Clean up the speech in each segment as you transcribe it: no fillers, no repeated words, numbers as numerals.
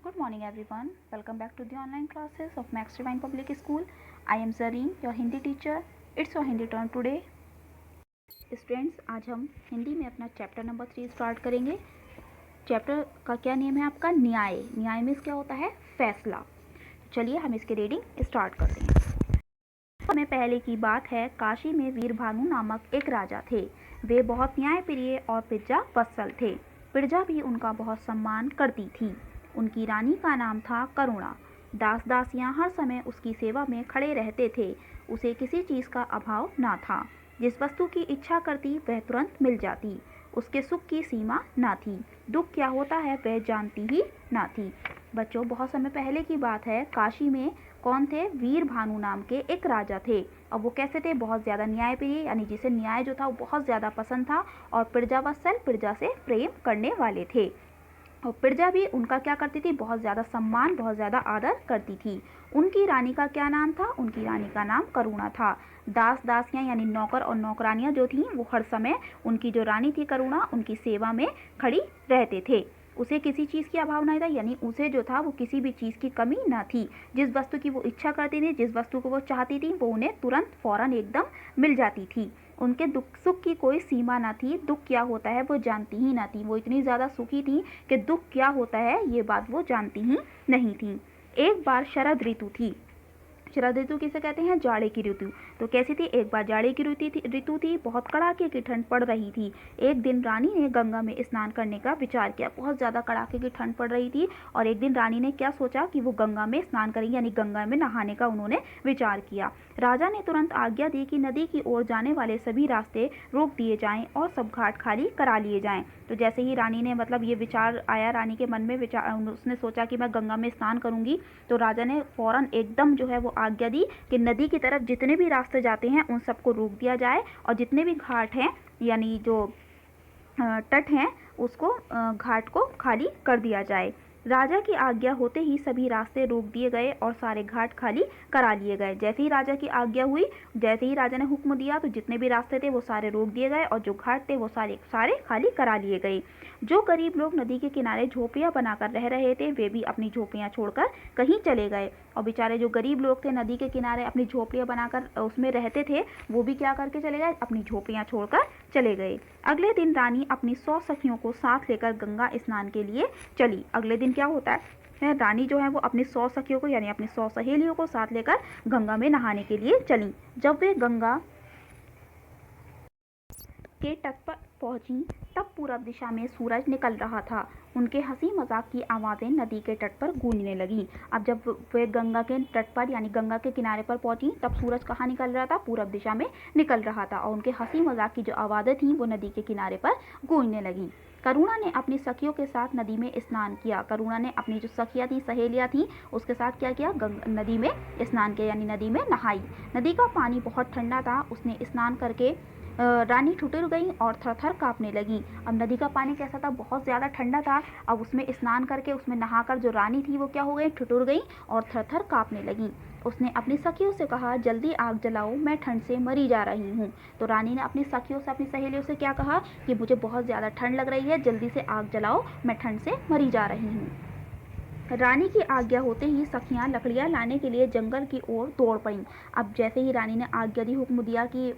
Good morning everyone. Welcome back to the online classes of Max Divine Public School. I am Zareen, your Hindi teacher. It's your Hindi turn today. Students, आज हम हिंदी में अपना chapter number 3 start करेंगे। Chapter का क्या name है आपका? न्याय। न्याय में क्या होता है? फैसला। चलिए हम इसकी रीडिंग स्टार्ट करते हैं। समय पहले की बात है, काशी में वीरभानु नामक एक राजा थे। वे बहुत न्यायप्रिय और प्रजा वत्सल थे। प्रजा भी उनका बहुत सम्मान करती थी। उनकी रानी का नाम था करुणा। दास दासियां हर समय उसकी सेवा में खड़े रहते थे। उसे किसी चीज़ का अभाव ना था। जिस वस्तु की इच्छा करती वह तुरंत मिल जाती। उसके सुख की सीमा ना थी। दुख क्या होता है वह जानती ही ना थी। बच्चों, बहुत समय पहले की बात है, काशी में कौन थे? वीरभानु नाम के एक राजा थे। और वो कैसे थे? बहुत ज़्यादा न्यायप्रिय, यानी जिसे न्याय जो था वो बहुत ज़्यादा पसंद था, और प्रजावत्सल, प्रजा से प्रेम करने वाले थे। और प्रजा भी उनका क्या करती थी? बहुत ज़्यादा सम्मान, बहुत ज़्यादा आदर करती थी। उनकी रानी का क्या नाम था? उनकी रानी का नाम करुणा था। दास दासियां यानी नौकर और नौकरानियां जो थीं वो हर समय उनकी जो रानी थी करुणा, उनकी सेवा में खड़ी रहते थे। उसे किसी चीज़ की अभाव नहीं था, यानी उसे जो था वो किसी भी चीज़ की कमी ना थी। जिस वस्तु की वो इच्छा करती थी, जिस वस्तु को वो चाहती थी, वो उन्हें तुरंत फौरन एकदम मिल जाती थी। उनके दुख सुख की कोई सीमा ना थी। दुख क्या होता है वो जानती ही ना थी। वो इतनी ज़्यादा सुखी थी कि दुख क्या होता है ये बात वो जानती ही नहीं थी। एक बार शरद ऋतु थी। शरद ऋतु किसे कहते हैं? जाड़े की ऋतु। तो कैसी थी? एक बार जाड़े की ऋतु थी। बहुत कड़ाके की ठंड पड़ रही थी। एक दिन रानी ने गंगा में स्नान करने का विचार किया। बहुत ज़्यादा कड़ाके की ठंड पड़ रही थी, और एक दिन रानी ने क्या सोचा कि वो गंगा में स्नान करेंगी, यानी गंगा में नहाने का उन्होंने विचार किया। राजा ने तुरंत आज्ञा दी कि नदी की ओर जाने वाले सभी रास्ते रोक दिए जाएं और सब घाट खाली करा लिए जाएं। तो जैसे ही रानी ने ये विचार आया रानी के मन में, उसने सोचा कि मैं गंगा में स्नान करूंगी, तो राजा ने फौरन एकदम जो है वो आज्ञा दी कि नदी की तरफ जितने भी रास्ते जाते हैं उन सबको रोक दिया जाए, और जितने भी घाट हैं यानी जो तट हैं उसको घाट को खाली कर दिया जाए। राजा की आज्ञा होते ही सभी रास्ते रोक दिए गए और सारे घाट खाली करा लिए गए। जैसे ही राजा की आज्ञा हुई, जैसे ही राजा ने हुक्म दिया, तो जितने भी रास्ते थे वो सारे रोक दिए गए और जो घाट थे वो सारे खाली करा लिए गए। जो गरीब लोग नदी के किनारे झोपड़ियाँ बनाकर रह रहे थे वे भी अपनी झोपड़ियाँ छोड़कर कहीं चले गए। और बेचारे जो गरीब लोग थे नदी के किनारे अपनी झोपड़ियाँ बनाकर उसमें रहते थे, वो भी क्या करके चले गए? अपनी झोपड़ियाँ छोड़कर चले गए। अगले दिन रानी अपनी 100 सखियों को साथ लेकर गंगा स्नान के लिए चली। अगले दिन क्या होता है? रानी जो है वो अपनी 100 सखियों को यानी अपनी 100 सहेलियों को साथ लेकर गंगा में नहाने के लिए चली। जब वे गंगा के तट पर पहुंची तब पूरब दिशा में सूरज निकल रहा था। उनके हंसी मजाक की आवाज़ें नदी के तट पर गूंजने लगीं। अब जब वे गंगा के तट पर यानी गंगा के किनारे पर पहुंची तब सूरज कहाँ निकल रहा था? पूरब दिशा में निकल रहा था, और उनके हंसी मजाक की जो आवाज़ें थीं वो नदी के किनारे पर गूंजने लगीं। करुणा ने अपनी सखियों के साथ नदी में स्नान किया। करुणा ने अपनी जो सखियाँ थी, सहेलियाँ थीं, उसके साथ क्या किया? नदी में स्नान किया, यानी नदी में नहाई। नदी का पानी बहुत ठंडा था। उसने स्नान करके रानी ठिठुर गई और थर-थर काँपने लगी। अब नदी का पानी कैसा था? बहुत ज़्यादा ठंडा था। अब उसमें स्नान करके, उसमें नहाकर जो रानी थी वो क्या हो गई? ठिठुर गई और थर-थर काँपने लगी। उसने अपनी सखियों से कहा, जल्दी आग जलाओ, मैं ठंड से मरी जा रही हूँ। तो रानी ने अपनी सखियों से, अपनी सहेलियों से क्या कहा कि मुझे बहुत ज़्यादा ठंड लग रही है, जल्दी से आग जलाओ, मैं ठंड से मरी जा रही हूँ। रानी की आज्ञा होते ही सखियां लकड़ियां लाने के लिए जंगल की ओर दौड़ पड़ीं। अब जैसे ही रानी ने आज्ञा दी, हुक्म दिया कि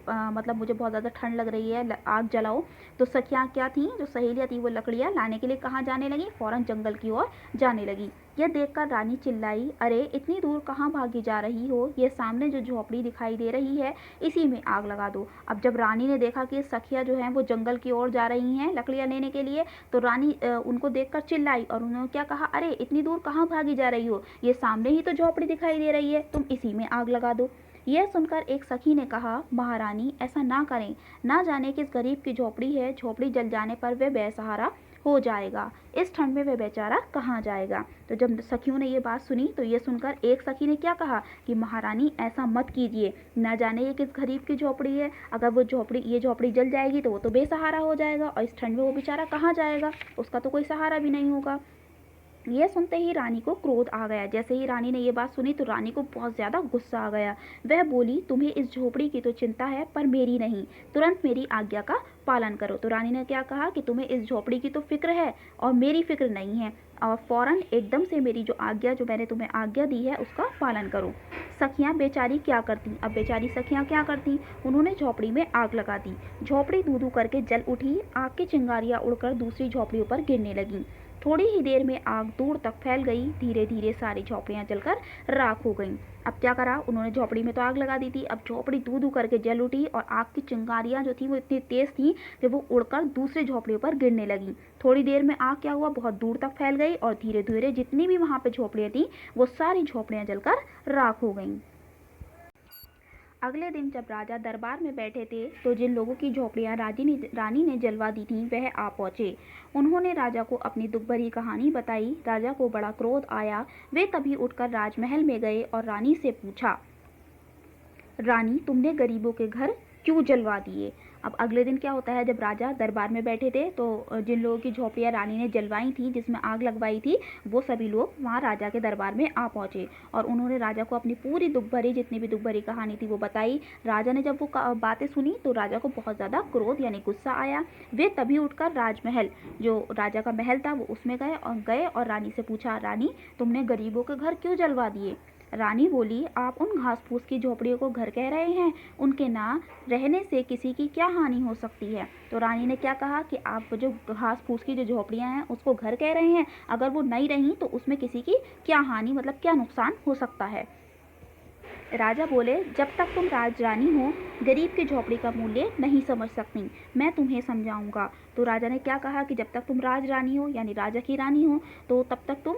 मुझे बहुत ज़्यादा ठंड लग रही है, आग जलाओ, तो सखियां क्या थीं, जो सहेलियां थीं, वो लकड़ियां लाने के लिए कहाँ जाने लगी? फ़ौरन जंगल की ओर जाने लगी। यह देखकर रानी चिल्लाई, अरे इतनी दूर कहाँ भागी जा रही हो? ये सामने जो झोपड़ी दिखाई दे रही है इसी में आग लगा दो। अब जब रानी ने देखा कि सखियाँ जो हैं वो जंगल की ओर जा रही हैं लकड़ियाँ लेने के लिए, तो रानी उनको देखकर चिल्लाई और उन्होंने क्या कहा, अरे इतनी दूर कहाँ भागी जा रही हो? ये सामने ही तो झोपड़ी दिखाई दे रही है, तुम इसी में आग लगा दो। यह सुनकर एक सखी ने कहा, महारानी ऐसा ना करें, ना जाने किस गरीब की झोपड़ी है, झोपड़ी जल जाने पर वह बेसहारा हो जाएगा, इस ठंड में वह बेचारा कहाँ जाएगा। तो जब सखियों ने ये बात सुनी तो ये सुनकर एक सखी ने क्या कहा कि महारानी ऐसा मत कीजिए, ना जाने ये किस गरीब की झोपड़ी है, अगर वो ये झोपड़ी जल जाएगी तो वो तो बेसहारा हो जाएगा, और इस ठंड में वो बेचारा कहाँ जाएगा, उसका तो कोई सहारा भी नहीं होगा। यह सुनते ही रानी को क्रोध आ गया। जैसे ही रानी ने ये बात सुनी तो रानी को बहुत ज़्यादा गुस्सा आ गया। वह बोली, तुम्हें इस झोपड़ी की तो चिंता है पर मेरी नहीं, तुरंत मेरी आज्ञा का पालन करो। तो रानी ने क्या कहा कि तुम्हें इस झोपड़ी की तो फिक्र है और मेरी फिक्र नहीं है, और फौरन एकदम से मेरी जो आज्ञा, जो मैंने तुम्हें आज्ञा दी है, उसका पालन करो। सखियाँ बेचारी क्या करती? अब बेचारी सखियाँ क्या करती? उन्होंने झोपड़ी में आग लगा दी। झोपड़ी धू धू करके जल उठी। आग की चिंगारियाँ उड़कर दूसरी झोपड़ियों पर गिरने लगीं। थोड़ी ही देर में आग दूर तक फैल गई। धीरे धीरे सारी झोपड़ियाँ जलकर राख हो गईं। अब क्या करा उन्होंने? झोपड़ी में तो आग लगा दी थी, अब झोपड़ी धू धू करके जल उठी और आग की चिंगारियाँ जो थी वो इतनी तेज थी कि वो उड़कर दूसरी झोपड़ियों पर गिरने लगी। थोड़ी देर में आग क्या हुआ, बहुत दूर तक फैल गई और धीरे धीरे जितनी भी वहाँ पे झोपड़ियाँ थी वो सारी झोपड़ियाँ जलकर राख हो गईं। अगले दिन जब राजा दरबार में बैठे थे तो जिन लोगों की झोपड़ियाँ रानी ने जलवा दी थीं वह आ पहुँचे। उन्होंने राजा को अपनी दुख भरी कहानी बताई। राजा को बड़ा क्रोध आया। वे तभी उठकर राजमहल में गए और रानी से पूछा, रानी, तुमने गरीबों के घर क्यों जलवा दिए? अब अगले दिन क्या होता है, जब राजा दरबार में बैठे थे तो जिन लोगों की झोपड़ियाँ रानी ने जलवाई थी, जिसमें आग लगवाई थी, वो सभी लोग वहाँ राजा के दरबार में आ पहुँचे और उन्होंने राजा को अपनी पूरी दुख भरी, जितनी भी दुख भरी कहानी थी वो बताई। राजा ने जब वो बातें सुनी तो राजा को बहुत ज़्यादा क्रोध यानी गुस्सा आया। वे तभी उठकर राजमहल, जो राजा का महल था, वो उसमें गए और रानी से पूछा, रानी, तुमने गरीबों के घर क्यों जलवा दिए? रानी बोली, आप उन घास फूस की झोपड़ियों को घर कह रहे हैं? उनके ना रहने से किसी की क्या हानि हो सकती है? तो रानी ने क्या कहा कि आप जो घास फूस की जो झोपड़ियाँ हैं उसको घर कह रहे हैं, अगर वो नहीं रही तो उसमें किसी की क्या हानि, मतलब क्या नुकसान हो सकता है? राजा बोले, जब तक तुम राजरानी हो गरीब की झोपड़ी का मूल्य नहीं समझ सकती, मैं तुम्हें समझाऊंगा। तो राजा ने क्या कहा कि जब तक तुम राजरानी हो यानी राजा की रानी हो तो तब तक तुम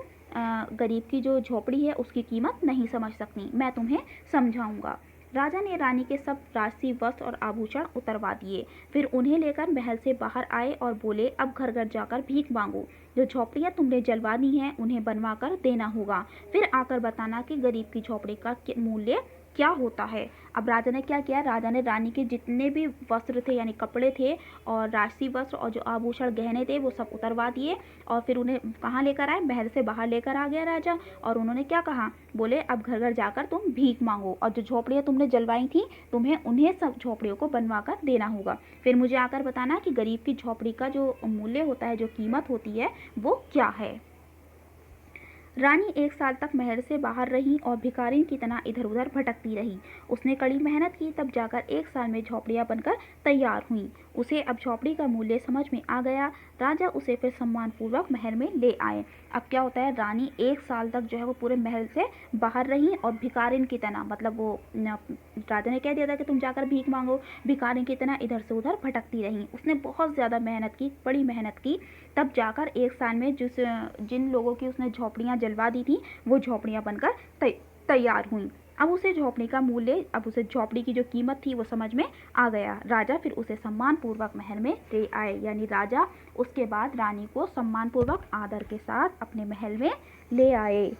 गरीब की जो झोपड़ी है उसकी कीमत नहीं समझ सकती, मैं तुम्हें समझाऊंगा। राजा ने रानी के सब राशि, वस्त्र और आभूषण उतरवा दिए। फिर उन्हें लेकर महल से बाहर आए और बोले, अब घर घर जाकर भीख मांगो। जो झोपड़ियाँ तुमने जलवा दी हैं उन्हें बनवा कर देना होगा। फिर आकर बताना कि गरीब की झोपड़ी का मूल्य क्या होता है। अब राजा ने क्या किया, राजा ने रानी के जितने भी वस्त्र थे यानी कपड़े थे और राशि वस्त्र और जो आभूषण गहने थे वो सब उतरवा दिए और फिर उन्हें कहाँ लेकर आए, महल से बाहर लेकर आ गया राजा। और उन्होंने क्या कहा, बोले अब घर घर जाकर तुम भीख मांगो और जो झोपड़ियाँ तुमने जलवाई थी तुम्हें उन्हें सब झोपड़ियों को बनवा कर देना होगा। फिर मुझे आकर बताना कि गरीब की झोपड़ी का जो मूल्य होता है, जो कीमत होती है, वो क्या है। रानी 1 साल तक महल से बाहर रही और भिखारिन की तरह इधर उधर भटकती रही। उसने कड़ी मेहनत की, तब जाकर 1 साल में झोपड़ियाँ बनकर तैयार हुईं। उसे अब झोपड़ी का मूल्य समझ में आ गया। राजा उसे फिर सम्मानपूर्वक महल में ले आए। अब क्या होता है, रानी 1 साल तक जो है वो पूरे महल से बाहर रही और भिखारिन की तरह, मतलब वो राजा ने कह दिया था कि तुम जाकर भीख मांगो, भिखारिन की तरह इधर से उधर भटकती रही। उसने बहुत ज़्यादा मेहनत की, बड़ी मेहनत की, तब जाकर 1 साल में जिन लोगों की उसने झोपड़ियाँ जलवा दी थी वो झोपड़ियाँ बनकर तैयार हुई। अब उसे झोपड़ी का मूल्य, अब उसे झोपड़ी की जो कीमत थी वो समझ में आ गया। राजा फिर उसे सम्मानपूर्वक महल में ले आए, यानी राजा उसके बाद रानी को सम्मानपूर्वक आदर के साथ अपने महल में ले आए।